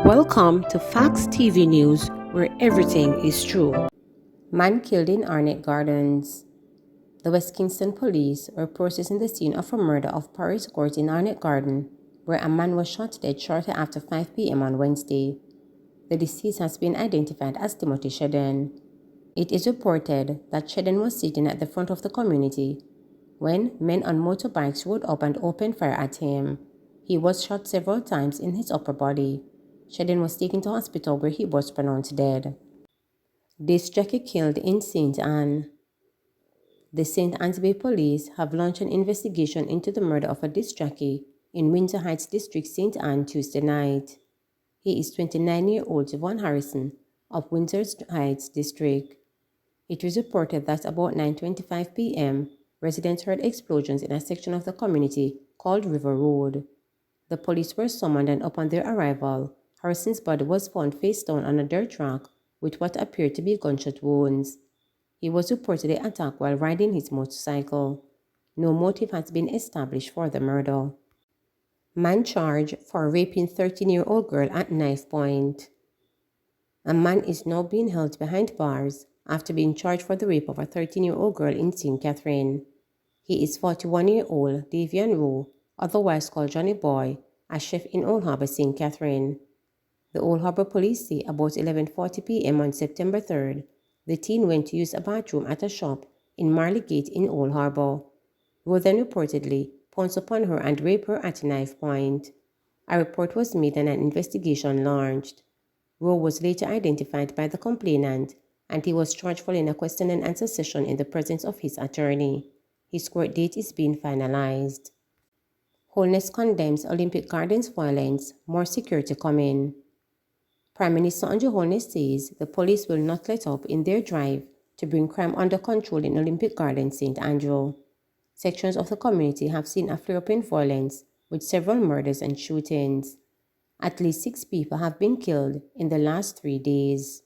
Welcome to Facts TV News, where everything is true. Man killed in Arnett Gardens. The West Kingston police were processing the scene of a murder of Paris Court in Arnett Garden, where a man was shot dead shortly after 5 p.m. on Wednesday. The deceased has been identified as Timothy Shedden. It is reported that Shedden was sitting at the front of the community when men on motorbikes rode up and opened fire at him. He was shot several times in his upper body. Shedden was taken to hospital where he was pronounced dead. Disc jockey killed in St. Anne. The St. Anne's Bay police have launched an investigation into the murder of a disc jockey in Windsor Heights District, St. Anne, Tuesday night. He is 29-year-old Javon Harrison of Windsor Heights District. It was reported that about 9:25 p.m., residents heard explosions in a section of the community called River Road. The police were summoned, and upon their arrival, Harrison's body was found face down on a dirt track with what appeared to be gunshot wounds. He was reportedly attacked while riding his motorcycle. No motive has been established for the murder. Man charged for raping 13-year-old girl at knife point. A man is now being held behind bars after being charged for the rape of a 13-year-old girl in St. Catherine. He is 41-year-old Davian Rowe, otherwise called Johnny Boy, a chef in Old Harbour, St. Catherine. The Old Harbour police say about 11:40 p.m. on September 3rd, the teen went to use a bathroom at a shop in Marley Gate in Old Harbour. Rowe then reportedly pounced upon her and raped her at knife point. A report was made and an investigation launched. Rowe was later identified by the complainant, and he was charged following a question and answer session in the presence of his attorney. His court date is being finalized. Holness condemns Olympic Gardens violence, more security coming. Prime Minister Andrew Holness says the police will not let up in their drive to bring crime under control in Olympic Gardens, St. Andrew. Sections of the community have seen a flare-up in violence with several murders and shootings. At least 6 people have been killed in the last 3 days.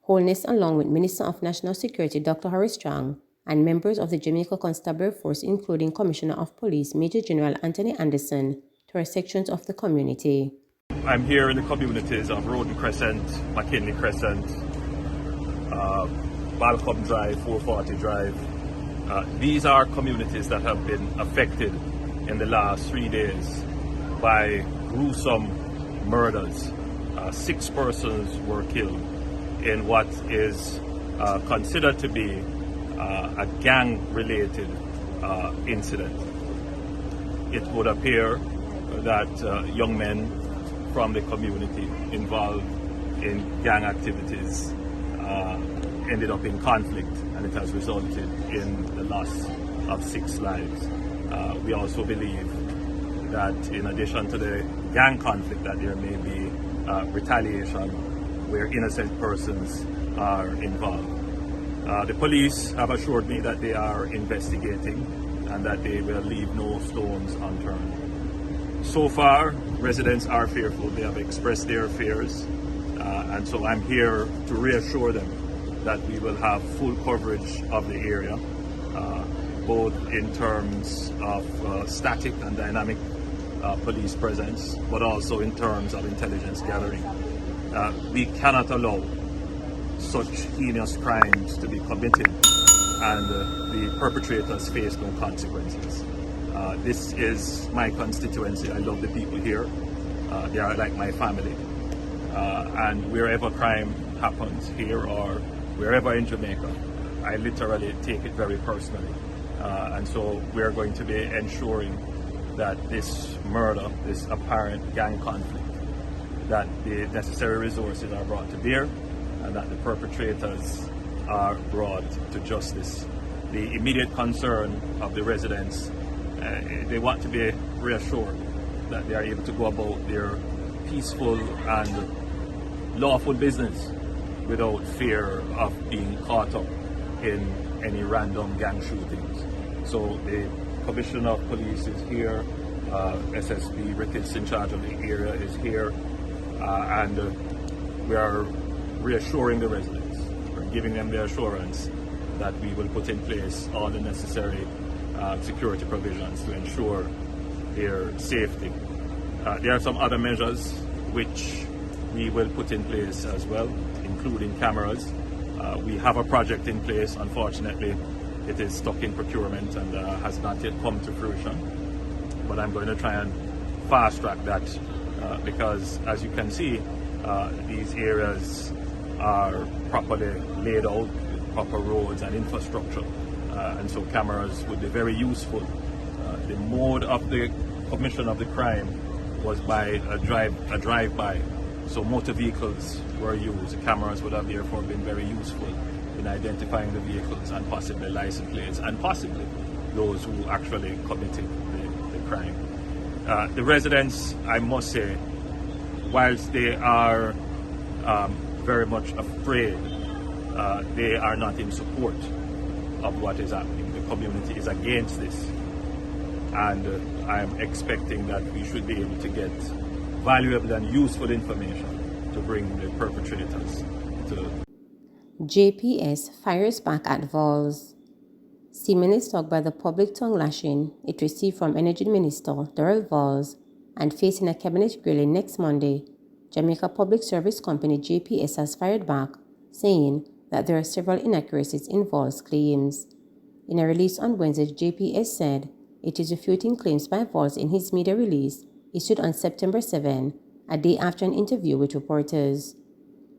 Holness, along with Minister of National Security Dr. Harry Strong and members of the Jamaica Constabulary Force, including Commissioner of Police Major General Anthony Anderson, toured sections of the community. I'm here in the communities of Roden Crescent, McKinley Crescent, Balcom Drive, 440 Drive. These are communities that have been affected in the last 3 days by gruesome murders. 6 persons were killed in what is considered to be a gang-related incident. It would appear that young men from the community involved in gang activities ended up in conflict, and it has resulted in the loss of 6 lives. We also believe that in addition to the gang conflict, that there may be retaliation where innocent persons are involved. The police have assured me that they are investigating and that they will leave no stones unturned. So far, residents are fearful. They have expressed their fears, and so I'm here to reassure them that we will have full coverage of the area, both in terms of static and dynamic police presence, but also in terms of intelligence gathering. We cannot allow such heinous crimes to be committed and the perpetrators face no consequences. This is my constituency. I love the people here. They are like my family. And wherever crime happens here or wherever in Jamaica, I literally take it very personally. And so we're going to be ensuring that this murder, this apparent gang conflict, that the necessary resources are brought to bear and that the perpetrators are brought to justice. The immediate concern of the residents, they want to be reassured that they are able to go about their peaceful and lawful business without fear of being caught up in any random gang shootings. So the Commissioner of Police is here, SSP Ricketts in charge of the area is here, and we are reassuring the residents. We're giving them the assurance that we will put in place all the necessary security provisions to ensure their safety. There are some other measures which we will put in place as well, including cameras. We have a project in place. Unfortunately, it is stuck in procurement and has not yet come to fruition. But I'm going to try and fast track that because, as you can see, these areas are properly laid out with proper roads and infrastructure. And so cameras would be very useful. The mode of the commission of the crime was by a drive-by. So motor vehicles were used. The cameras would have therefore been very useful in identifying the vehicles and possibly license plates and possibly those who actually committed the crime. The residents, I must say, whilst they are very much afraid, they are not in support of what is happening. The community is against this, and I am expecting that we should be able to get valuable and useful information to bring the perpetrators to. JPS fires back at Vols. Seemingly struck by the public tongue lashing it received from Energy Minister Darrell Vols and facing a cabinet grilling next Monday, Jamaica Public Service Company JPS has fired back, saying that there are several inaccuracies in Vols' claims. In a release on Wednesday, JPS said it is refuting claims by Vols in his media release issued on September 7, a day after an interview with reporters.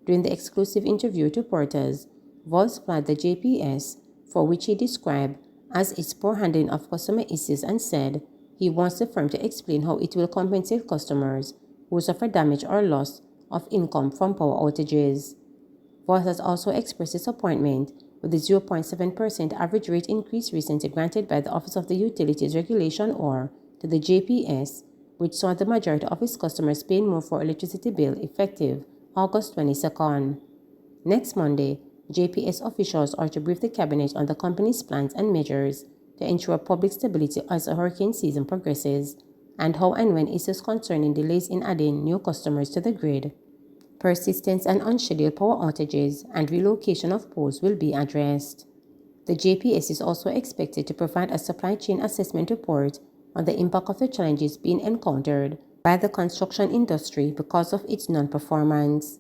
During the exclusive interview with reporters, Vols flagged the JPS, for which he described as its poor handling of customer issues, and said he wants the firm to explain how it will compensate customers who suffer damage or loss of income from power outages. Vols has also expressed disappointment with the 0.7% average rate increase recently granted by the Office of the Utilities Regulation or to the JPS, which saw the majority of its customers paying more for electricity bill effective August 22nd. Next Monday, JPS officials are to brief the cabinet on the company's plans and measures to ensure public stability as the hurricane season progresses, and how and when issues concerning delays in adding new customers to the grid, persistence and unscheduled power outages, and relocation of poles will be addressed. The JPS is also expected to provide a supply chain assessment report on the impact of the challenges being encountered by the construction industry because of its non-performance.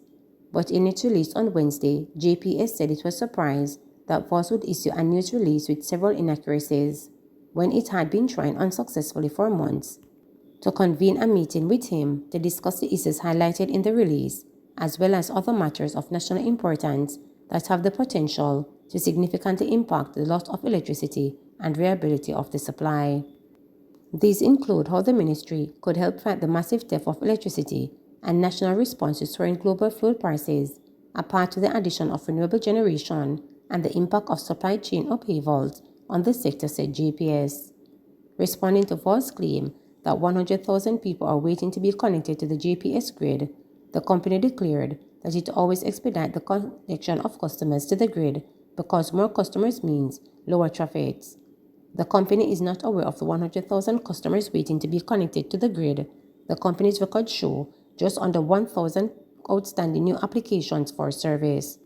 But in its release on Wednesday, JPS said it was surprised that Voss would issue a news release with several inaccuracies when it had been trying unsuccessfully for months to convene a meeting with him to discuss the issues highlighted in the release, as well as other matters of national importance that have the potential to significantly impact the loss of electricity and reliability of the supply. These include how the ministry could help fight the massive theft of electricity and national response to soaring global fuel prices, apart to the addition of renewable generation and the impact of supply chain upheavals on the sector, said JPS. Responding to Voss' claim that 100,000 people are waiting to be connected to the JPS grid, the company declared that it always expedites the connection of customers to the grid because more customers means lower traffic. The company is not aware of the 100,000 customers waiting to be connected to the grid. The company's records show just under 1,000 outstanding new applications for service.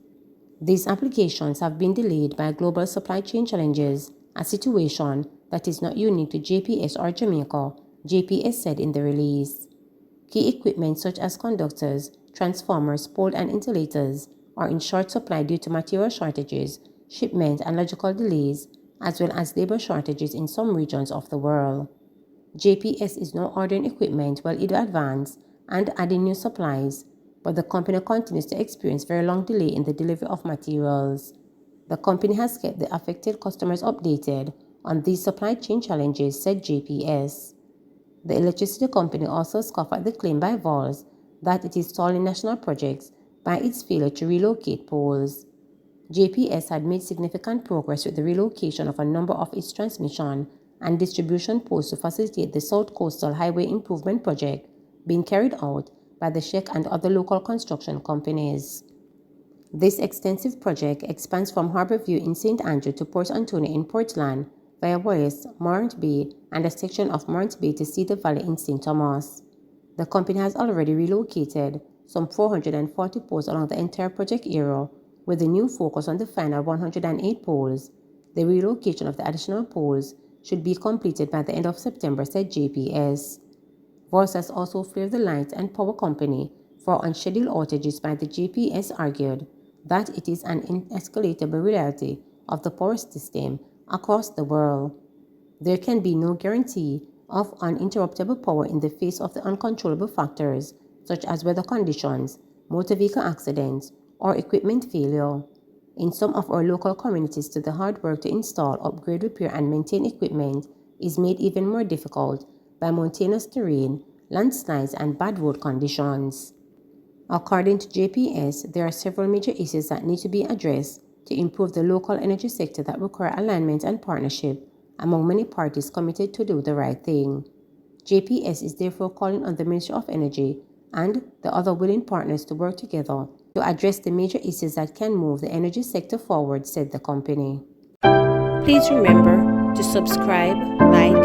These applications have been delayed by global supply chain challenges, a situation that is not unique to JPS or Jamaica, JPS said in the release. Key equipment such as conductors, transformers, pole and insulators are in short supply due to material shortages, shipment and logistical delays, as well as labor shortages in some regions of the world. JPS is now ordering equipment while it advances and adding new supplies, but the company continues to experience very long delay in the delivery of materials. The company has kept the affected customers updated on these supply chain challenges, said JPS. The electricity company also scoffed at the claim by Vols that it is stalling national projects by its failure to relocate poles. JPS had made significant progress with the relocation of a number of its transmission and distribution poles to facilitate the South Coastal Highway Improvement Project being carried out by the Sheikh and other local construction companies. This extensive project expands from Harbourview in St. Andrew to Port Antonio in Portland via Wallace, Morant Bay, and a section of Morant Bay to Cedar Valley in St. Thomas. The company has already relocated some 440 poles along the entire project area, with a new focus on the final 108 poles. The relocation of the additional poles should be completed by the end of September, said JPS. Voss has also flared the light and power company for unscheduled outages by the JPS argued that it is an inescalable reality of the power system across the world. There can be no guarantee of uninterruptible power in the face of the uncontrollable factors such as weather conditions, motor vehicle accidents, or equipment failure. In some of our local communities, the hard work to install, upgrade, repair, and maintain equipment is made even more difficult by mountainous terrain, landslides, and bad road conditions. According to JPS, there are several major issues that need to be addressed to improve the local energy sector that require alignment and partnership among many parties committed to do the right thing. JPS is therefore calling on the Ministry of Energy and the other willing partners to work together to address the major issues that can move the energy sector forward, said the company. Please remember to subscribe, like,